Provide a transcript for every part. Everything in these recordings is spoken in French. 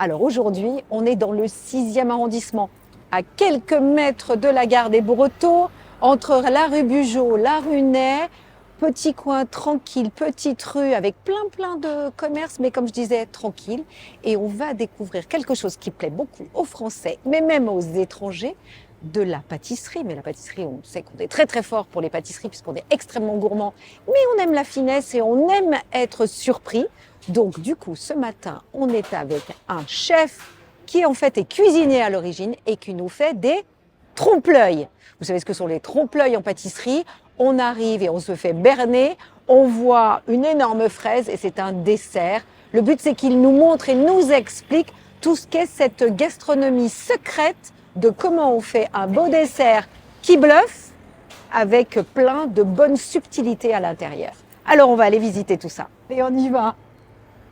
Alors aujourd'hui, on est dans le 6e arrondissement, à quelques mètres de la gare des Brotteaux, entre la rue Bugeaud, la rue Ney, petit coin tranquille, petite rue avec plein de commerces, mais comme je disais, tranquille. Et on va découvrir quelque chose qui plaît beaucoup aux Français, mais même aux étrangers, de la pâtisserie. Mais la pâtisserie, on sait qu'on est très fort pour les pâtisseries puisqu'on est extrêmement gourmand, mais on aime la finesse et on aime être surpris. Donc du coup, ce matin, on est avec un chef qui en fait est cuisinier à l'origine et qui nous fait des trompe-l'œil. Vous savez ce que sont les trompe-l'œil en pâtisserie? On arrive et on se fait berner, on voit une énorme fraise et c'est un dessert. Le but, c'est qu'il nous montre et nous explique tout ce qu'est cette gastronomie secrète de comment on fait un beau dessert qui bluffe avec plein de bonnes subtilités à l'intérieur. Alors, on va aller visiter tout ça. Et on y va.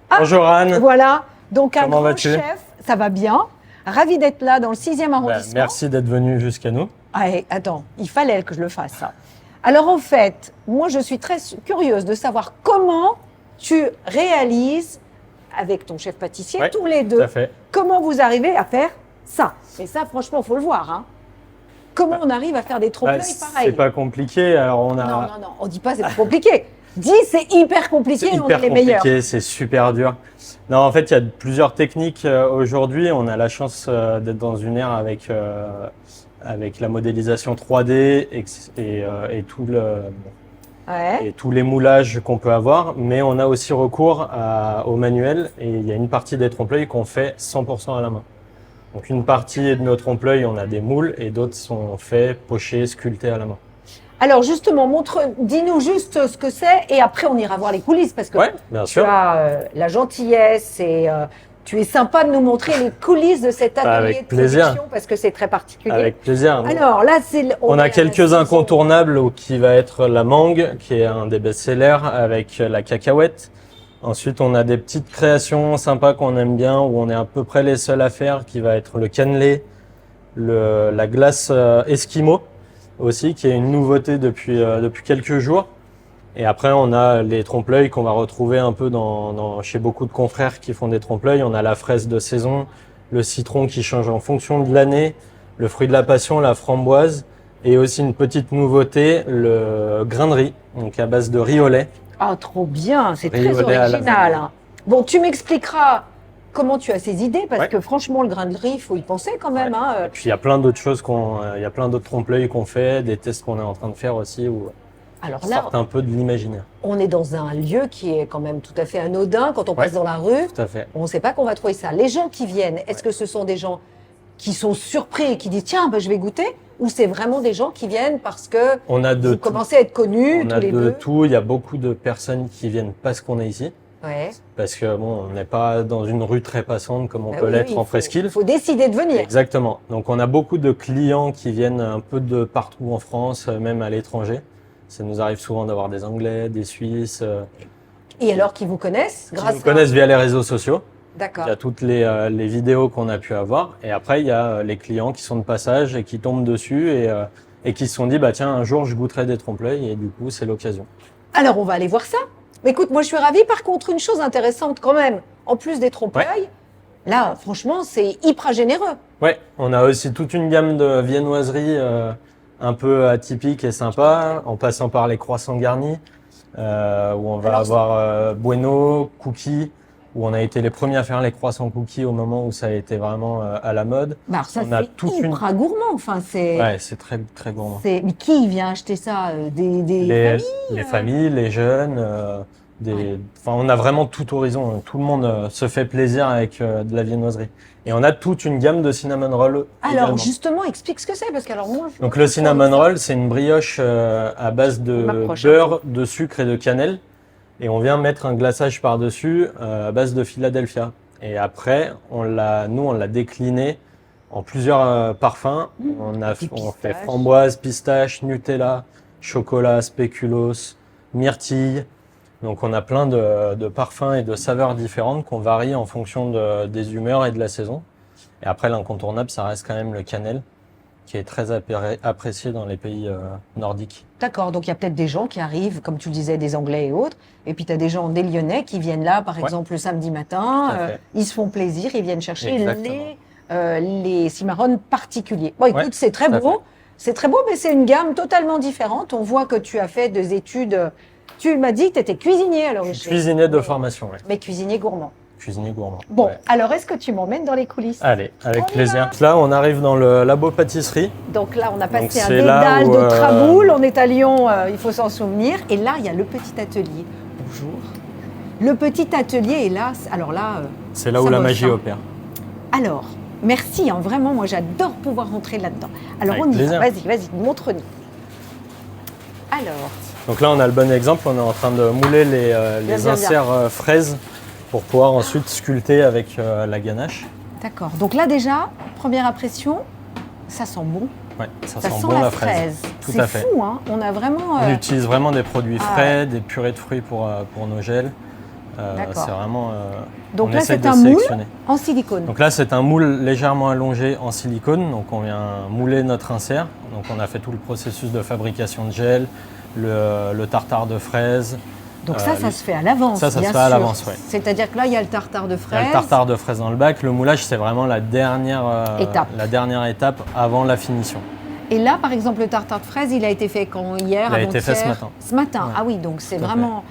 Ah, bonjour Anne. Voilà, donc un Comment grand vas-tu? chef, ça va bien. Ravi d'être là dans le 6e arrondissement. Merci d'être venu jusqu'à nous. Ah, et attends, il fallait que je le fasse ça. Alors en fait, moi je suis très curieuse de savoir comment tu réalises avec ton chef pâtissier, Ouais, tous les deux, tout à fait. comment vous arrivez à faire ça. Et ça franchement, il faut le voir. Hein. Comment on arrive à faire des trompe-l'œil pareils? C'est pas compliqué. Alors on a. Non, on dit pas c'est compliqué. Dis c'est hyper compliqué, C'est on hyper est les meilleurs. compliqué, c'est super dur. Non, en fait, il y a plusieurs techniques aujourd'hui. On a la chance d'être dans une ère avec la modélisation 3D et tous les moulages qu'on peut avoir. Mais on a aussi recours au manuel et il y a une partie des trompe-l'œil qu'on fait 100% à la main. Donc une partie de nos trompe-l'œil, on a des moules et d'autres sont faits, pochés, sculptés à la main. Alors justement, dis-nous juste ce que c'est et après on ira voir les coulisses parce que Ouais, bien tu sûr. as la gentillesse et tu es sympa de nous montrer les coulisses de cet atelier Avec de plaisir. production parce que c'est très particulier. Avec plaisir. Alors là, On est à a la quelques saison. incontournables qui va être la mangue, qui est un des best-sellers, avec la cacahuète. Ensuite, on a des petites créations sympas qu'on aime bien, où on est à peu près les seuls à faire, qui va être le cannelé, la glace Esquimau aussi, qui est une nouveauté depuis quelques jours. Et après, on a les trompe-l'œil qu'on va retrouver un peu chez beaucoup de confrères qui font des trompe-l'œil. On a la fraise de saison, le citron qui change en fonction de l'année, le fruit de la passion, la framboise, et aussi une petite nouveauté, le grain de riz, donc à base de riz au lait. Ah, trop bien, c'est Riz très au lait à la original. vanille. Hein. Bon, tu m'expliqueras comment tu as ces idées parce Ouais. que franchement, le grain de riz, il faut y penser quand même. Ouais. Hein. Et puis il y a plein d'autres choses il y a plein d'autres trompe-l'œil qu'on fait, des tests qu'on est en train de faire aussi, où Alors on là, sort un peu de l'imaginaire. on est dans un lieu qui est quand même tout à fait anodin. Quand on Ouais. passe dans la rue, Tout à fait. on ne sait pas qu'on va trouver ça. Les gens qui viennent, est-ce que ce sont des gens qui sont surpris et qui disent tiens, je vais goûter? Ou c'est vraiment des gens qui viennent parce que On a de vous tout. commencez à être connus On tous a les de deux? tout. Il y a beaucoup de personnes qui viennent parce qu'on est ici. Ouais. Parce que bon, on n'est pas dans une rue très passante comme on Bah peut oui, l'être oui, en presqu'île. Il faut décider de venir. Exactement. Donc on a beaucoup de clients qui viennent un peu de partout en France, même à l'étranger. Ça nous arrive souvent d'avoir des Anglais, des Suisses, Et alors qu'ils vous connaissent qui grâce nous connaissent via les réseaux sociaux. D'accord. Il y a toutes les vidéos qu'on a pu avoir. Et après, il y a les clients qui sont de passage et qui tombent dessus et qui se sont dit, bah tiens, un jour, je goûterai des trompe-l'œil. Et du coup, c'est l'occasion. Alors, on va aller voir ça. Mais écoute, moi, je suis ravie. Par contre, une chose intéressante quand même, en plus des trompe-l'œil, là, franchement, c'est hyper généreux. Ouais, on a aussi toute une gamme de viennoiseries un peu atypiques et sympas, en passant par les croissants garnis, où on va avoir Bueno, cookies, où on a été les premiers à faire les croissants cookies au moment où ça a été vraiment à la mode. Bah, alors ça, On a c'est toute hyper gourmand. Enfin, c'est. Ouais, c'est très, très gourmand. Mais qui vient acheter ça? Des Les familles, les jeunes, enfin, on a vraiment tout horizon. Tout le monde se fait plaisir avec de la viennoiserie. Et on a toute une gamme de cinnamon roll Alors, également. justement, explique ce que c'est, parce que alors moi. Donc le cinnamon roll, c'est une brioche à base de m'approche, beurre, de sucre et de cannelle. Et on vient mettre un glaçage par-dessus à base de Philadelphia. Et après, on l'a décliné en plusieurs parfums. On fait framboise, pistache, Nutella, chocolat, spéculoos, myrtille. Donc on a plein de parfums et de saveurs différentes qu'on varie en fonction des humeurs et de la saison. Et après, l'incontournable, ça reste quand même le cannelle, qui est très apprécié dans les pays nordiques. D'accord, donc il y a peut-être des gens qui arrivent, comme tu le disais, des Anglais et autres, et puis tu as des gens, des Lyonnais qui viennent là, par exemple, le samedi matin, Tout à fait. ils se font plaisir, ils viennent chercher Exactement. les cimarrones particuliers. Bon, écoute, Ouais, c'est très tout à beau, fait. c'est très beau, mais c'est une gamme totalement différente. On voit que tu as fait des études, tu m'as dit que tu étais cuisinier à l'origine. Cuisinier de formation, oui. Mais cuisinier gourmand. Cuisinier gourmand. Bon, Ouais. alors est-ce que tu m'emmènes dans les coulisses? Allez, avec On y plaisir. Là, on arrive dans le labo pâtisserie. Donc là, on a passé Donc, un c'est là dédale où, de Traboul. On est à Lyon, il faut s'en souvenir. Et là, il y a le petit atelier. Bonjour. Le petit atelier est là. Alors là, C'est là où ça la bosse, magie hein. opère. Alors, merci. Hein, vraiment, moi, j'adore pouvoir rentrer là-dedans. Alors, Avec on y plaisir. va. Vas-y, montre-nous. Alors, Donc là, on a le bon exemple. On est en train de mouler les bien. inserts fraises pour pouvoir ensuite sculpter avec la ganache. d'accord. Donc là, déjà, première impression, ça sent bon. Ouais, ça Ça sent sent bon la la fraise. fraise. Tout C'est à fait. fou, hein. On a vraiment. On utilise vraiment des produits Ah frais, des purées de fruits pour nos gels. D'accord. C'est vraiment. Donc on là, essaye c'est de un moule sélectionner. en silicone. Donc là, c'est un moule légèrement allongé en silicone. Donc on vient mouler notre insert. Donc on a fait tout le processus de fabrication de gel, le tartare de fraises. Donc ça se fait à l'avance, ça se bien fait à sûr. l'avance, ouais. C'est-à-dire que là, il y a le tartare de Il y a fraises. le tartare de fraises dans le bac. Le moulage, c'est vraiment la dernière étape avant la finition. Et là, par exemple, le tartare de fraises, il a été fait quand? Hier, Il a été fait ce avant-hier? matin. Ce matin, Ouais. ah oui, donc c'est Tout à vraiment...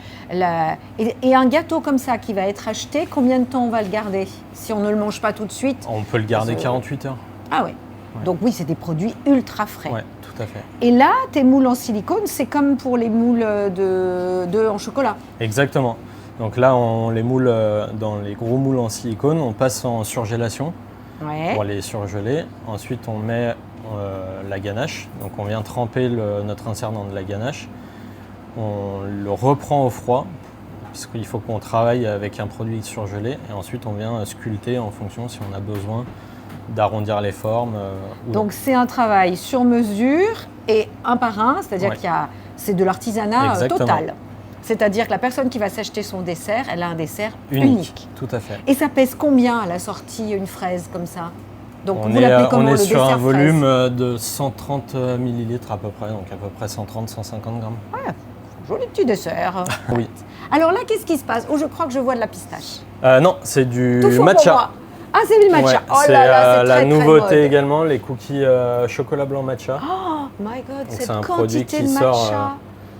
Et un gâteau comme ça qui va être acheté, combien de temps on va le garder? Si on ne le mange pas tout de suite? On peut le garder Parce que- 48 heures. Ah oui. Donc oui, c'est des produits ultra frais. Ouais, tout à fait. Et là, tes moules en silicone, c'est comme pour les moules en chocolat. Exactement. Donc là, on les moule dans les gros moules en silicone. On passe en surgélation Ouais. pour les surgeler. Ensuite, on met la ganache. Donc on vient tremper notre insert dans de la ganache. On le reprend au froid, puisqu'il faut qu'on travaille avec un produit surgelé. Et ensuite, on vient sculpter en fonction si on a besoin d'arrondir les formes. Ou non. Donc c'est un travail sur mesure et un par un, c'est-à-dire Ouais. c'est de l'artisanat Exactement. total. C'est-à-dire que la personne qui va s'acheter son dessert, elle a un dessert unique. Tout à fait. Et ça pèse combien à la sortie une fraise comme ça? Donc On vous l'appelez comment est le sur dessert un volume fraise? de 130 millilitres à peu près, donc à peu près 130-150 grammes. Joli petit dessert. Oui. Alors là, qu'est-ce qui se passe? Oh, je crois que je vois de la pistache. Non, c'est du Tout faux matcha. pour moi. Ah, c'est du matcha. Ouais, Oh c'est là là, c'est la très, très nouveauté mode. également, les cookies chocolat blanc matcha, Oh my God, c'est cette un produit quantité qui de sort, matcha.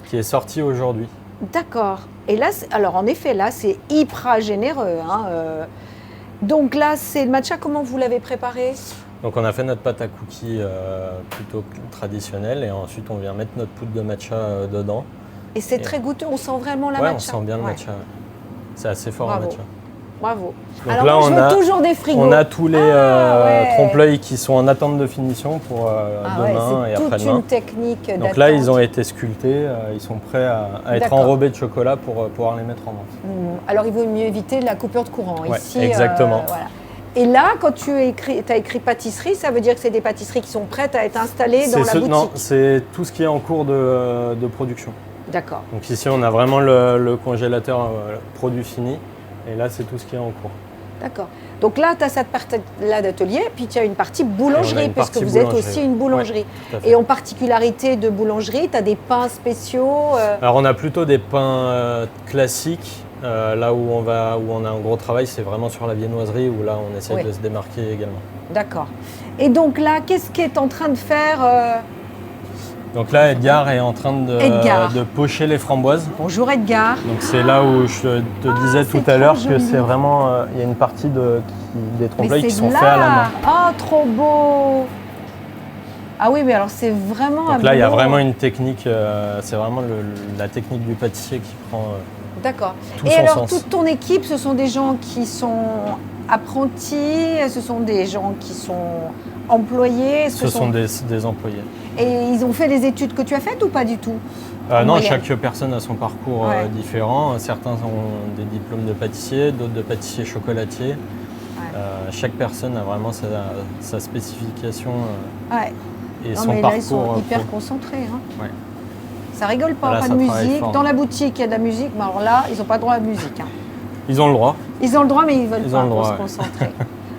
qui est sorti aujourd'hui. D'accord. Et là, alors en effet, là, c'est hyper généreux. Hein, Donc là, c'est le matcha, comment vous l'avez préparé? Donc on a fait notre pâte à cookies plutôt traditionnelle et ensuite on vient mettre notre poudre de matcha dedans. Et c'est très goûteux, on sent vraiment la Ouais, matcha. on sent bien le Ouais. matcha. Ouais. C'est assez fort Bravo. le matcha. Bravo. Donc Alors là, moi, je on veux a- toujours des frigos. On a tous les ouais. trompe-l'œil qui sont en attente de finition pour Ah ouais, demain et c'est toute après-demain. une technique d'attente. Donc là, ils ont été sculptés, ils sont prêts à être D'accord. enrobés de chocolat pour pouvoir les mettre en vente. Alors, il vaut mieux éviter la coupure de courant. Ouais, Ici, exactement. voilà. Et là, quand tu as écrit pâtisserie, ça veut dire que c'est des pâtisseries qui sont prêtes à être installées dans la boutique? Non, c'est tout ce qui est en cours de production. D'accord. Donc ici, on a vraiment le congélateur produit fini. Et là, c'est tout ce qui est en cours. D'accord. Donc là, tu as cette partie-là d'atelier, puis tu as une partie Et on boulangerie, a une puisque partie vous êtes boulangerie. aussi une boulangerie. Ouais, tout à fait. Et en particularité de boulangerie, tu as des pains spéciaux. Alors, on a plutôt des pains classiques. Là où on a un gros travail, c'est vraiment sur la viennoiserie, où là, on essaie Oui. de se démarquer également. D'accord. Et donc là, qu'est-ce qu'est en train de faire Donc là, Edgar est en train Edgar. de pocher les framboises. Bonjour Edgar. Donc c'est là où je te disais tout c'est à l'heure trop que joli. c'est vraiment, il y a une partie des Mais trompe-l'œil qui c'est sont de faits à la main. là. Oh, trop beau. Ah oui, mais alors c'est vraiment Donc là, il y a boulot. vraiment une technique, c'est vraiment la technique du pâtissier qui prend D'accord. tout Et son alors, sens. toute ton équipe, ce sont des gens qui sont apprentis, ce sont des gens qui sont employés, est-ce que Ce sont des employés. Et ils ont fait les études que tu as faites ou pas du tout? En Non, moyenne. chaque personne a son parcours Ouais. différent. Certains ont des diplômes de pâtissier, d'autres de pâtissier chocolatier. Chaque personne a vraiment sa spécification Ouais. et Non, son mais là, parcours. ils sont hyper pro. concentrés. Hein. Ouais. Ça rigole pas, Là, pas ça de travaille musique. fort. Dans la boutique, il y a de la musique, mais alors là, ils n'ont pas droit à la musique. Hein. Ils ont le droit. Ils ont le droit, mais ils veulent Ils ont pas le pour droit, se ouais. concentrer.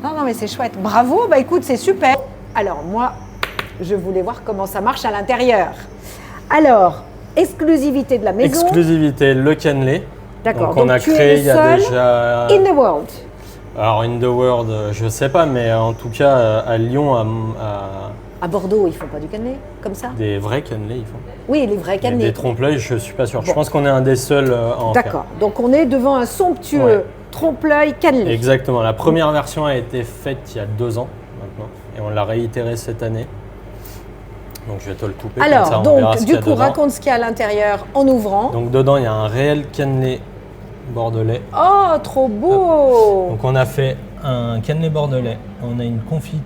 Non, mais c'est chouette. Bravo, bah écoute, c'est super. Alors moi, je voulais voir comment ça marche à l'intérieur. Alors, exclusivité de la maison. Exclusivité, le cannelé. D'accord. Donc on a tu es créé le il y a seul déjà. in the world. Alors in the world, je sais pas, mais en tout cas à Lyon, À Bordeaux, ils font pas du cannelé comme ça? des vrais cannelés, ils font. Oui, les vrais Mais cannelés. des trompe-l'œil, je suis pas sûr. Je Bon. pense qu'on est un des seuls à en faire. D'accord. Donc on est devant un somptueux Ouais. trompe-l'œil cannelé. Exactement. La première version a été faite il y a 2 ans maintenant, et on l'a réitérée cette année. Donc je vais te le couper. comme ça, Alors, on verra donc, ce du qu'il y a coup, dedans. raconte ce qu'il y a à l'intérieur en ouvrant. Donc dedans, il y a un réel cannelé bordelais. Oh, trop beau! Donc on a fait un cannelé bordelais, on a une confiture,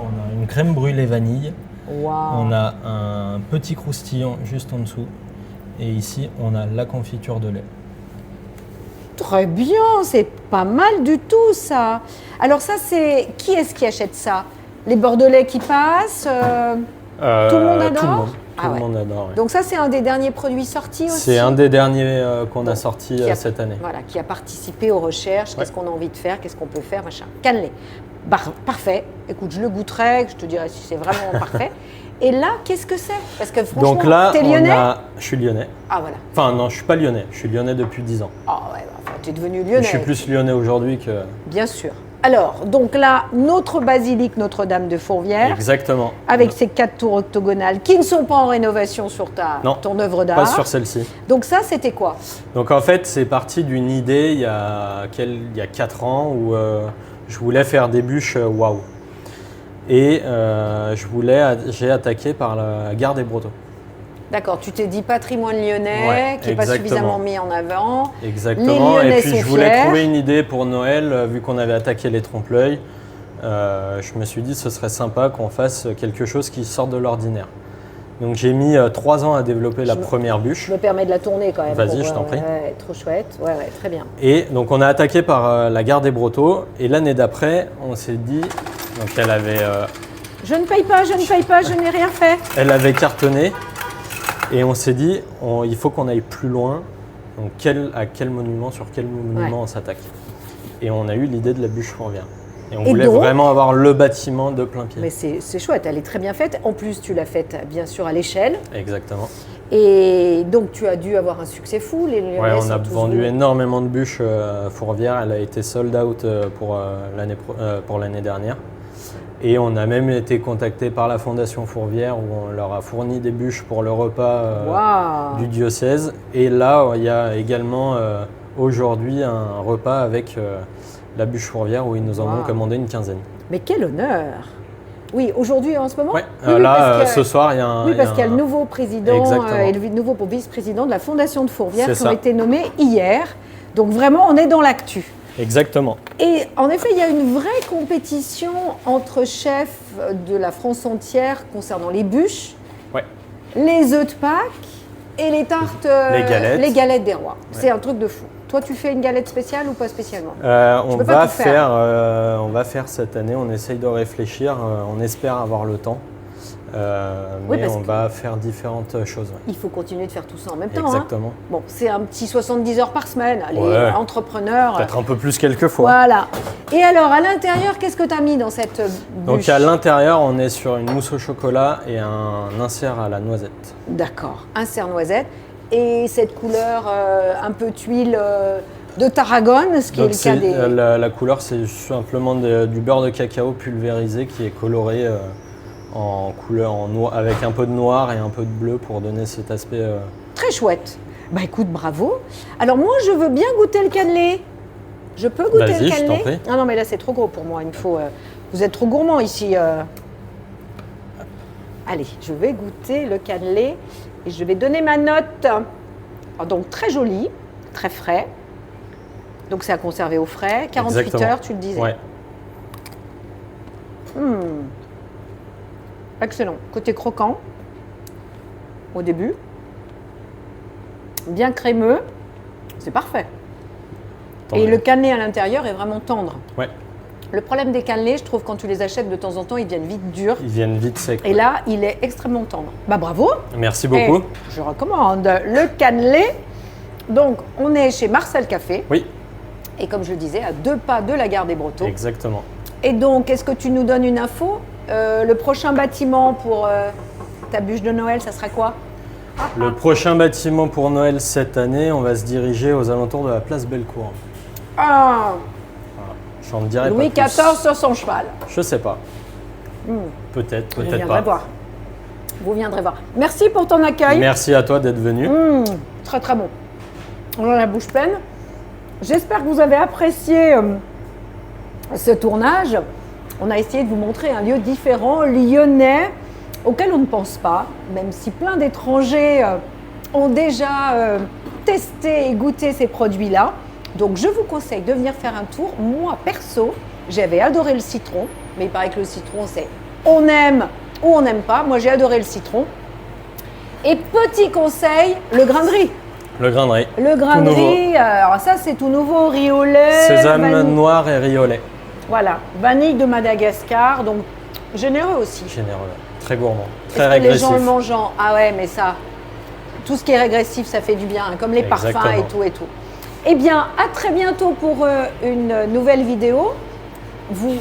on a une crème brûlée vanille, Waouh! on a un petit croustillant juste en dessous, et ici on a la confiture de lait. Très bien, c'est pas mal du tout ça. Alors ça, c'est qui est-ce qui achète ça? Les Bordelais qui passent tout le monde adore? Tout le monde adore. Ouais. Donc ça, c'est un des derniers produits sortis aussi. C'est un des derniers qu'on a Bon, sorti qui a- cette année. Voilà, qui a participé aux recherches, qu'est-ce qu'on a envie de faire, qu'est-ce qu'on peut faire, machin. Cannelé. Parfait. Écoute, je le goûterai, je te dirai si c'est vraiment parfait. Et là, qu'est-ce que c'est? Parce que franchement, Donc là, t'es lyonnais? je suis lyonnais. Ah voilà. Enfin non, je suis pas lyonnais, je suis lyonnais depuis 10 ans. Ah ouais, enfin, t'es devenu lyonnais. Je suis plus lyonnais aujourd'hui que... Bien sûr. Alors, donc là, notre basilique Notre-Dame de Fourvière, Exactement. avec ses 4 tours octogonales qui ne sont pas en rénovation sur Non, ton œuvre d'art. Pas sur celle-ci. Donc ça, c'était quoi? Donc en fait, c'est parti d'une idée il y a 4 ans où je voulais faire des bûches waouh. Et j'ai attaqué par la gare des Brotteaux. D'accord, tu t'es dit patrimoine lyonnais, Ouais, qui n'est pas exactement. suffisamment mis en avant. Exactement. Les Lyonnais Et puis sont je voulais fiers. trouver une idée pour Noël, vu qu'on avait attaqué les trompe-l'œil. Je me suis dit ce serait sympa qu'on fasse quelque chose qui sorte de l'ordinaire. Donc j'ai mis 3 ans à développer la première bûche. Je me permets de la tourner quand même. Vas-y, je t'en prie. Ouais, trop chouette. Ouais, très bien. Et donc on a attaqué par la gare des Brotteaux. Et l'année d'après, on s'est dit, donc elle avait Je ne paye pas, je n'ai rien fait. Elle avait cartonné et on s'est dit, il faut qu'on aille plus loin. Donc sur quel monument on s'attaque. Et on a eu l'idée de la bûche Fourvière. Et on voulait donc, vraiment avoir le bâtiment de plein pied. Mais c'est chouette, elle est très bien faite. En plus, tu l'as faite bien sûr à l'échelle. Exactement. Et donc, tu as dû avoir un succès fou. Les Lyonnais Ouais, on sont a tous vendu venus. énormément de bûches Fourvière. Elle a été sold out pour l'année dernière. Et on a même été contacté par la Fondation Fourvière où on leur a fourni des bûches pour le repas Waouh. du diocèse. Et là, il y a également aujourd'hui un repas avec la bûche Fourvière où ils nous en ont Waouh. commandé une quinzaine. Mais quel honneur! Oui, aujourd'hui en ce moment? Ouais, Oui, oui, là, parce qu'il y a- ce soir, il y a un. Oui, parce qu'il y a le nouveau président Exactement. et le nouveau vice-président de la Fondation de Fourvière C'est qui ont ça. été nommés hier. Donc vraiment, on est dans l'actu. Exactement. Et en effet, il y a une vraie compétition entre chefs de la France entière concernant les bûches, Ouais. les œufs de Pâques et les tartes, Les galettes. des rois. C'est un truc de fou. Toi, tu fais une galette spéciale ou pas spécialement? On peux pas va tout faire. on va faire cette année, on essaye de réfléchir, on espère avoir le temps. Oui, Mais parce on que- va faire différentes choses. Ouais. Il faut continuer de faire tout ça en même temps. Exactement. Hein. Bon, c'est un petit 70 heures par semaine. Allez, Ouais. entrepreneur. Peut-être un peu plus quelquefois. Voilà. Et alors, à l'intérieur, qu'est-ce que tu as mis dans cette bûche? Donc à l'intérieur, on est sur une mousse au chocolat et un insert à la noisette. D'accord, un cerf noisette. Et cette couleur un peu tuile de Tarragone, ce qui Donc est le cas des... la couleur, c'est simplement du beurre de cacao pulvérisé qui est coloré en couleur avec un peu de noir et un peu de bleu pour donner cet aspect. Très chouette. Bah écoute, bravo. Alors moi, je veux bien goûter le cannelé. Je peux goûter Vas-y, le je cannelé? t'en prie. Ah non, mais là, c'est trop gros pour moi. Il me faut... Vous êtes trop gourmand ici. Allez, je vais goûter le cannelé et je vais donner ma note. Ah, donc très joli, très frais. Donc c'est à conserver au frais. 48 Exactement. heures, tu le disais. Ouais. Excellent. Côté croquant, au début. Bien crémeux. C'est parfait. Tant Et mieux. le cannelé à l'intérieur est vraiment tendre. Ouais. Le problème des cannelés, je trouve, quand tu les achètes de temps en temps, ils deviennent vite durs. Ils viennent vite secs. Et là, il est extrêmement tendre. Bah bravo. Merci beaucoup. Et je recommande le cannelé. Donc, on est chez Marcel Café. Oui, Et comme je le disais, à 2 pas de la gare des Brotteaux. exactement. Et donc, est-ce que tu nous donnes une info? Le prochain bâtiment pour ta bûche de Noël, ça sera quoi? Le prochain bâtiment pour Noël cette année, on va se diriger aux alentours de la place Bellecour. Ah, Voilà. J'en dirai Louis pas plus. XIV sur son cheval. Je sais pas. Peut-être, Vous peut-être viendrez pas. voir. Vous viendrez voir. Merci pour ton accueil. Merci à toi d'être venu. Très très bon. On a la bouche pleine. J'espère que vous avez apprécié ce tournage. On a essayé de vous montrer un lieu différent, lyonnais, auquel on ne pense pas, même si plein d'étrangers ont déjà testé et goûté ces produits-là. Donc je vous conseille de venir faire un tour. Moi, perso, j'avais adoré le citron, mais il paraît que le citron, c'est on aime ou on n'aime pas. Moi, j'ai adoré le citron. Et petit conseil, le grain de riz. Le grain de riz. Le grain Tout de nouveau. riz, alors ça c'est tout nouveau, riz au lait, Sésame vanille. noir et riz au lait. Voilà, vanille de Madagascar, donc généreux aussi. Généreux. Très gourmand. Très Est-ce que les régressif. gens le mangent en... Ah ouais, mais ça, tout ce qui est régressif, ça fait du bien, hein, comme les parfums Exactement. et tout et tout. Eh bien, à très bientôt pour une nouvelle vidéo. Vous,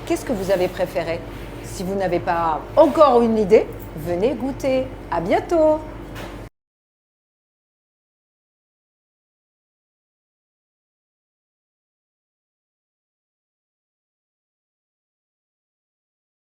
qu'est-ce que vous avez préféré? Si vous n'avez pas encore une idée, venez goûter. À bientôt.